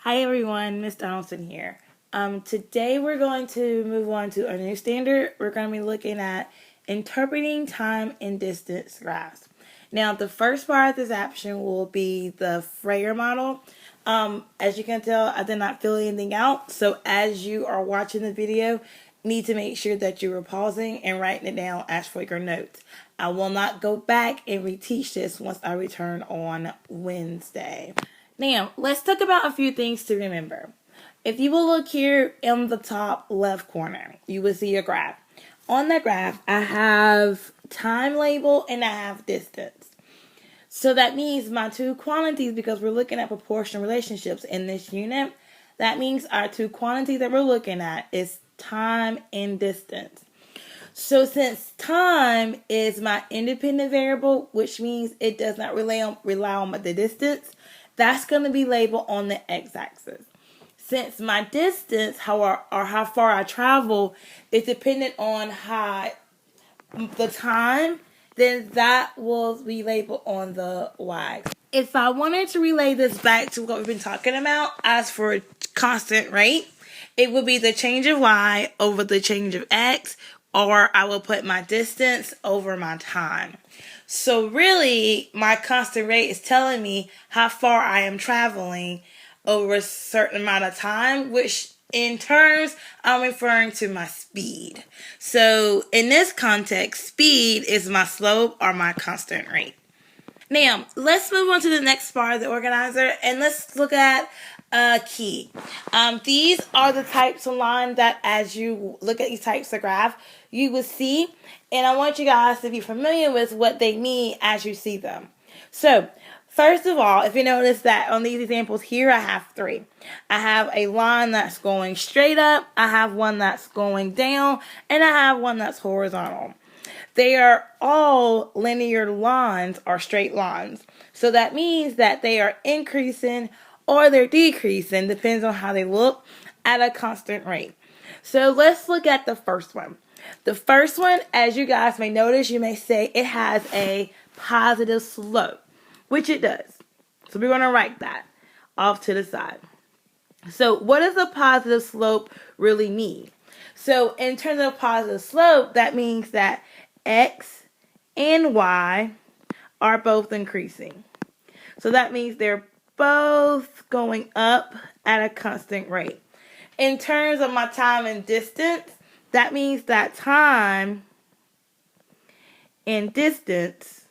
Hi everyone, Miss Donaldson here. Today we're going to move on to a new standard. We're going to be looking at interpreting time and distance graphs. Now, the first part of this option will be the Frayer model. As you can tell, I did not fill anything out. So as you are watching the video, you need to make sure that you are pausing and writing it down as for your notes. I will not go back and reteach this once I return on Wednesday. Now, let's talk about a few things to remember. If you will look here in the top left corner, you will see a graph. On that graph, I have time label and I have distance. So that means my two quantities, because we're looking at proportional relationships in this unit, that means our two quantities that we're looking at is time and distance. So since time is my independent variable, which means it does not rely on the distance, that's going to be labeled on the x-axis. Since my distance, how far I travel, is dependent on the time, then that will be labeled on the y. If I wanted to relay this back to what we've been talking about, as for constant rate, it would be the change of y over the change of x, or I will put my distance over my time. So really, my constant rate is telling me how far I am traveling over a certain amount of time, which in terms, I'm referring to my speed. So in this context, speed is my slope or my constant rate. Now, let's move on to the next part of the organizer, and let's look at key. These are the types of lines that as you look at these types of graph, you will see, and I want you guys to be familiar with what they mean as you see them. So, first of all, if you notice that on these examples here, I have three. I have a line that's going straight up, I have one that's going down, and I have one that's horizontal. They are all linear lines or straight lines. So that means that they are increasing or they're decreasing, depends on how they look, at a constant rate. So let's look at the first one. The first one, as you guys may notice, you may say it has a positive slope, which it does. So we're going to write that off to the side. So what does a positive slope really mean? So in terms of positive slope, that means that x and y are both increasing. So that means they're both going up at a constant rate. In terms of my time and distance, that means that time and distance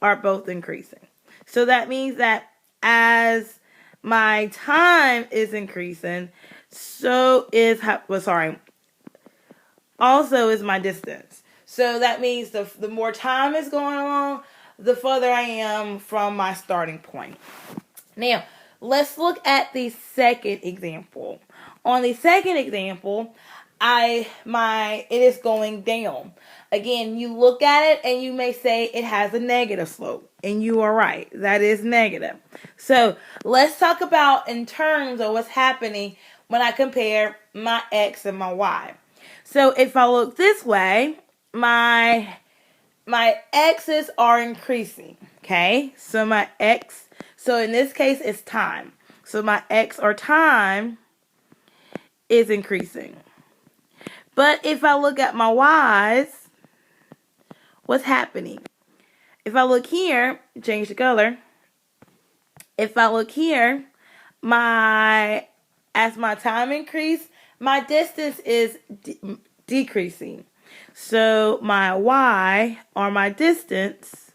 are both increasing. So that means that as my time is increasing, also is my distance. So that means the more time is going along, the further I am from my starting point. Now, let's look at the second example. On the second example, it is going down. Again, you look at it and you may say it has a negative slope. And you are right. That is negative. So let's talk about in terms of what's happening when I compare my x and my y. So if I look this way, my x's are increasing. Okay? So my x, so in this case it's time. So my x or time is increasing. But if I look at my y's, what's happening? If I look here, change the color. If I look here, as my time increase, my distance is decreasing. So my y or my distance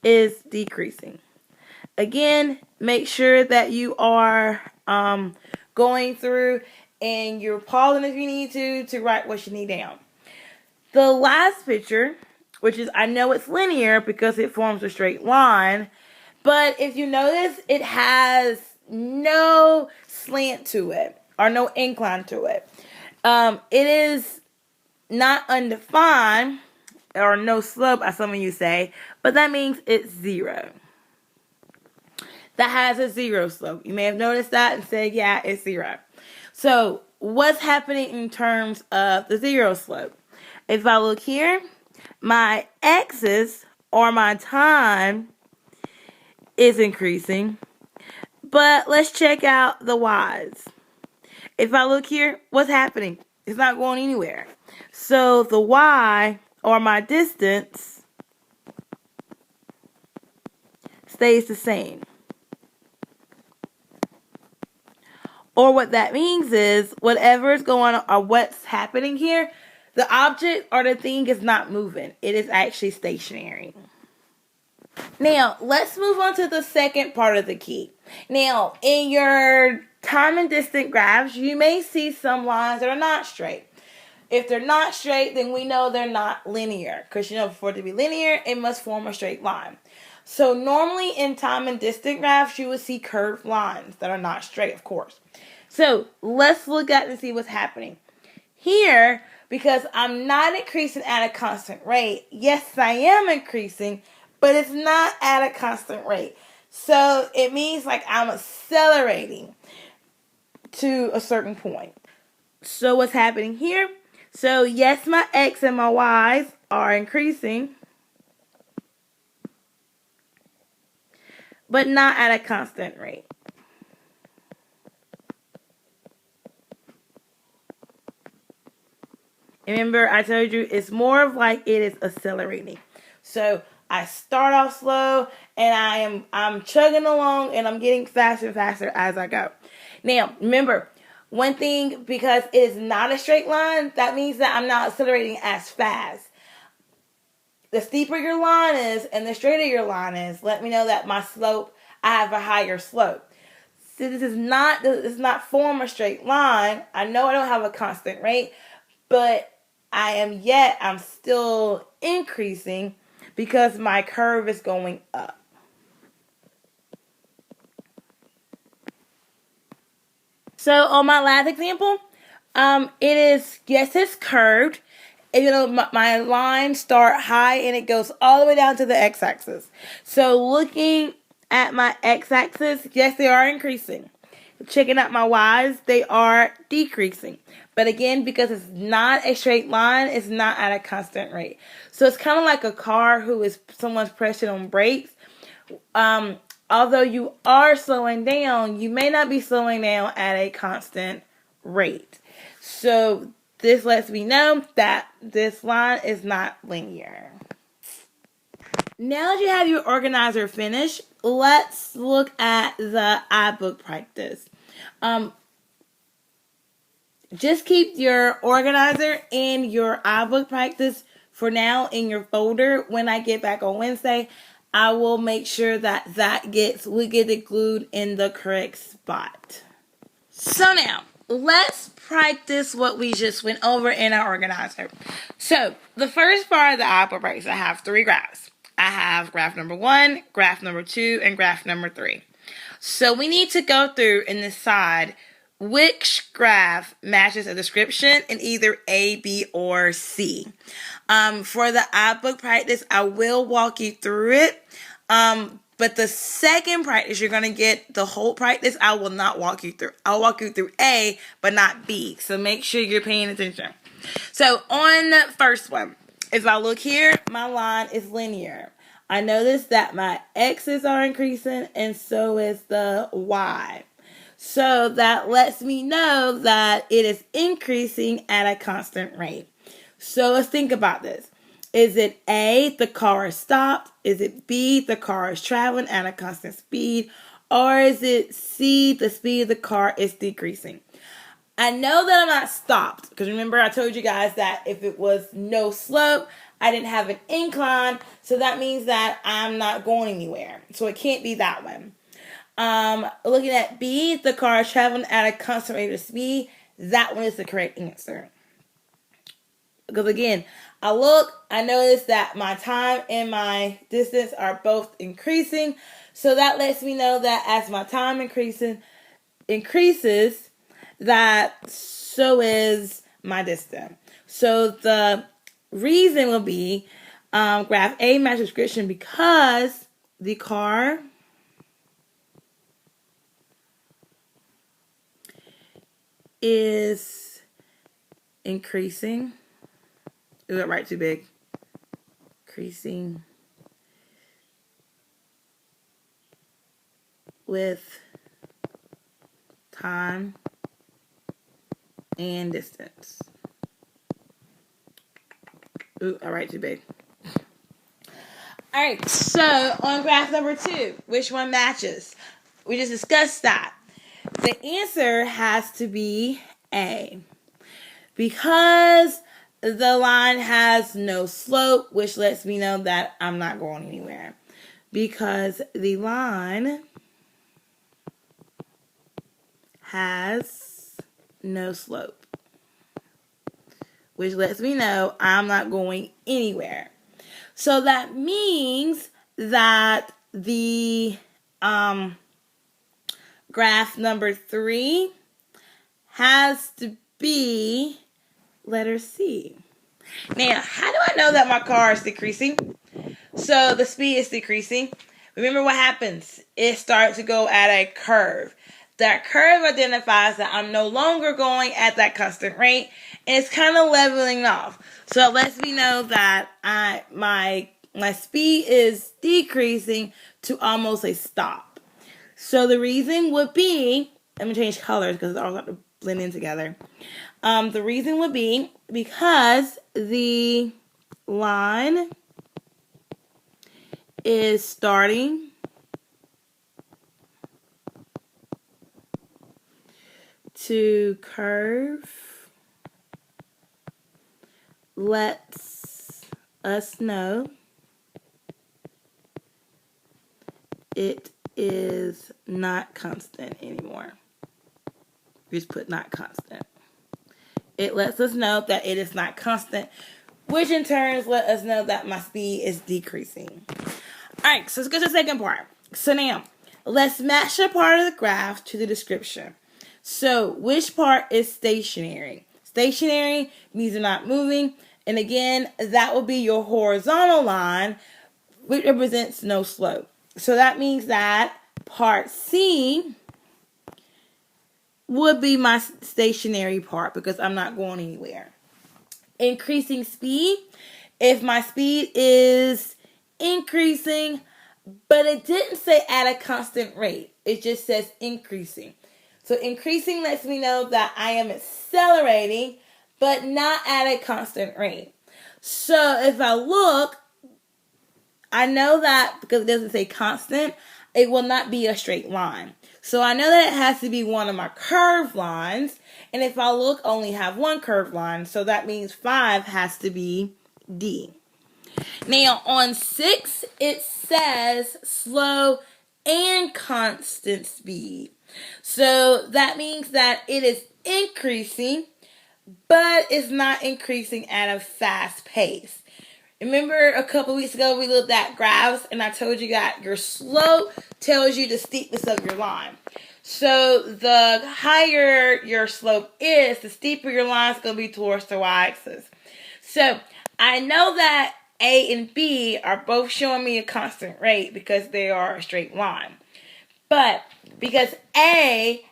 is decreasing. Again, make sure that you are going through and you're pausing if you need to write what you need down. The last picture, which is, I know it's linear because it forms a straight line, but if you notice, it has no slant to it or no incline to it. It is not undefined or no slope, as some of you say, but that means it's zero. That has a zero slope. You may have noticed that and said, yeah, it's zero. So what's happening in terms of the zero slope? If I look here, my x's or my time is increasing. But let's check out the Y's. If I look here, what's happening? It's not going anywhere. So the Y, or my distance, stays the same. Or what that means is, whatever is going on, or what's happening here, the object or the thing is not moving. It is actually stationary. Now, let's move on to the second part of the key. Now, in your time and distance graphs, you may see some lines that are not straight. If they're not straight, then we know they're not linear. Because, for it to be linear, it must form a straight line. So, normally in time and distance graphs, you would see curved lines that are not straight, of course. So, let's look at and see what's happening. Here, because I'm not increasing at a constant rate, yes, I am increasing, but it's not at a constant rate. So it means like I'm accelerating to a certain point. So what's happening here? So yes, my X and my Y's are increasing, but not at a constant rate. Remember, I told you it's more of like it is accelerating. So I start off slow and I'm chugging along and I'm getting faster and faster as I go. Now, remember, one thing, because it is not a straight line, that means that I'm not accelerating as fast. The steeper your line is and the straighter your line is, let me know that I have a higher slope. See, this does not form a straight line. I know I don't have a constant rate, but I'm still increasing because my curve is going up. So on my last example, it's curved. And, my lines start high and it goes all the way down to the x-axis. So looking at my x-axis, yes, they are increasing. Checking out my y's, they are decreasing. But again, because it's not a straight line, it's not at a constant rate. So it's kind of like a car someone's pressing on brakes. Although you are slowing down, you may not be slowing down at a constant rate. So this lets me know that this line is not linear. Now that you have your organizer finished, let's look at the iBook practice. Just keep your organizer and your iBook practice for now in your folder. When I get back on Wednesday, I will make sure that we get it glued in the correct spot. So now, let's practice what we just went over in our organizer. So, the first part of the iBook practice, I have 3 graphs. I have graph number 1, graph number 2, and graph number 3. So, we need to go through and decide which graph matches a description in either A, B, or C. For the iBook practice, I will walk you through it. But the second practice, you're going to get the whole practice. I will not walk you through. I'll walk you through A, but not B. So make sure you're paying attention. So on the first one, if I look here, my line is linear. I notice that my X's are increasing and so is the Y. So that lets me know that it is increasing at a constant rate. So let's think about this. Is it A, the car is stopped? Is it B, the car is traveling at a constant speed? Or is it C, the speed of the car is decreasing? I know that I'm not stopped, because remember I told you guys that if it was no slope, I didn't have an incline, so that means that I'm not going anywhere. So it can't be that one. Looking at B, the car is traveling at a constant rate of speed. That one is the correct answer. Because again, I notice that my time and my distance are both increasing. So that lets me know that as my time increases, that so is my distance. So the reason will be graph A matches description because the car is increasing. Is it right too big? Increasing with time and distance. Ooh, I write too big. All right, so on graph number 2, which one matches? We just discussed that. The answer has to be A. Because the line has no slope, which lets me know that I'm not going anywhere. Because the line has no slope, which lets me know I'm not going anywhere. So that means that the graph number 3 has to be letter C. Now, how do I know that my car is decreasing? So the speed is decreasing. Remember what happens? It starts to go at a curve. That curve identifies that I'm no longer going at that constant rate, and it's kind of leveling off. So it lets me know that my speed is decreasing to almost a stop. So the reason would be, let me change colors because it's all got to blend in together. The reason would be because the line is starting to curve, lets us know it is not constant anymore. We just put not constant. It lets us know that it is not constant, which in turn let us know that my speed is decreasing. Alright, so let's go to the second part. So now, let's match a part of the graph to the description. So, which part is stationary? Stationary means they're not moving. And again, that will be your horizontal line, which represents no slope. So that means that part C would be my stationary part because I'm not going anywhere. Increasing speed, if my speed is increasing, but it didn't say at a constant rate. It just says increasing. So increasing lets me know that I am accelerating, but not at a constant rate. So if I look, I know that because it doesn't say constant, it will not be a straight line. So I know that it has to be one of my curved lines. And if I look, I only have one curved line. So that means 5 has to be D. Now on 6, it says slow and constant speed. So that means that it is increasing, but it's not increasing at a fast pace. Remember a couple weeks ago we looked at graphs and I told you that your slope tells you the steepness of your line. So the higher your slope is, the steeper your line is going to be towards the y-axis. So I know that A and B are both showing me a constant rate because they are a straight line. But because A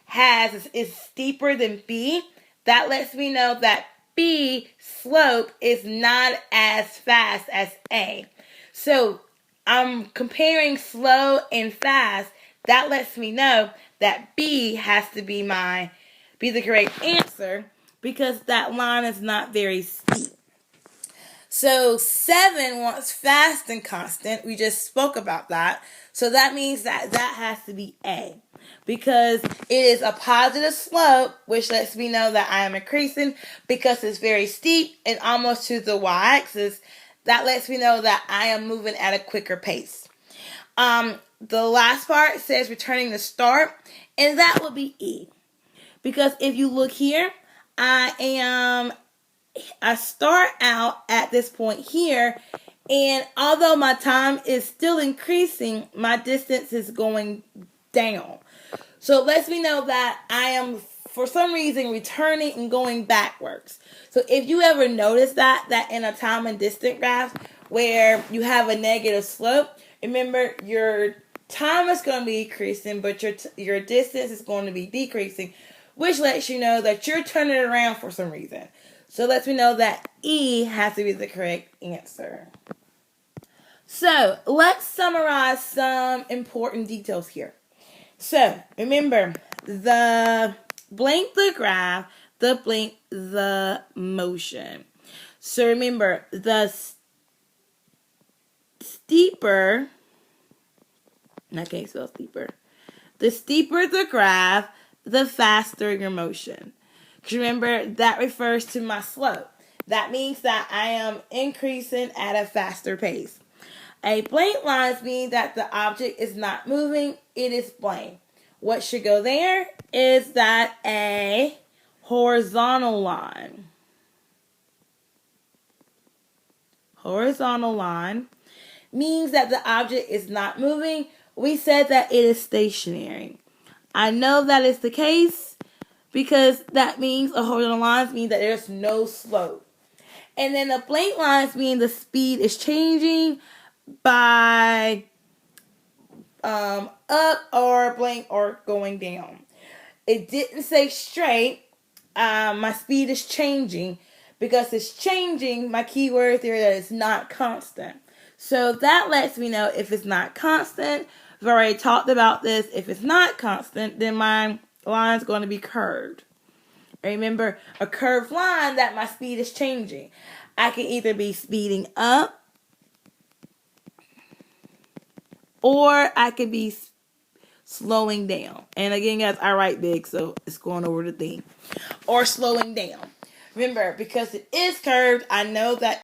is steeper than B, that lets me know that B slope is not as fast as A. So I'm comparing slow and fast. That lets me know that B has to be the correct answer because that line is not very steep. So 7 wants fast and constant. We just spoke about that. So that means that has to be A. Because it is a positive slope, which lets me know that I am increasing because it's very steep and almost to the y-axis. That lets me know that I am moving at a quicker pace. The last part says returning to start, and that would be E. Because if you look here, I start out at this point here, and although my time is still increasing, my distance is going down. So it lets me know that I am, for some reason, returning and going backwards. So if you ever notice that in a time and distance graph where you have a negative slope, remember your time is going to be increasing, but your distance is going to be decreasing, which lets you know that you're turning around for some reason. So it lets me know that E has to be the correct answer. So let's summarize some important details here. So remember, the blank the graph, the blank the motion. So remember, the steeper, I can't spell steeper. The steeper the graph, the faster your motion. Because remember, that refers to my slope. That means that I am increasing at a faster pace. A blank line means that the object is not moving, it is blank. What should go there is that a horizontal line. Horizontal line means that the object is not moving. We said that it is stationary. I know that is the case because that means a horizontal line means that there's no slope. And then the blank lines mean the speed is changing by up or blank or going down. It didn't say straight. My speed is changing because it's changing. My keyword there that it's not constant. So that lets me know if it's not constant. I've already talked about this. If it's not constant, then my line is going to be curved. Remember, a curved line that my speed is changing. I can either be speeding up or I could be slowing down. And again, guys, I write big, so it's going over the thing. Or slowing down. Remember, because it is curved, I know that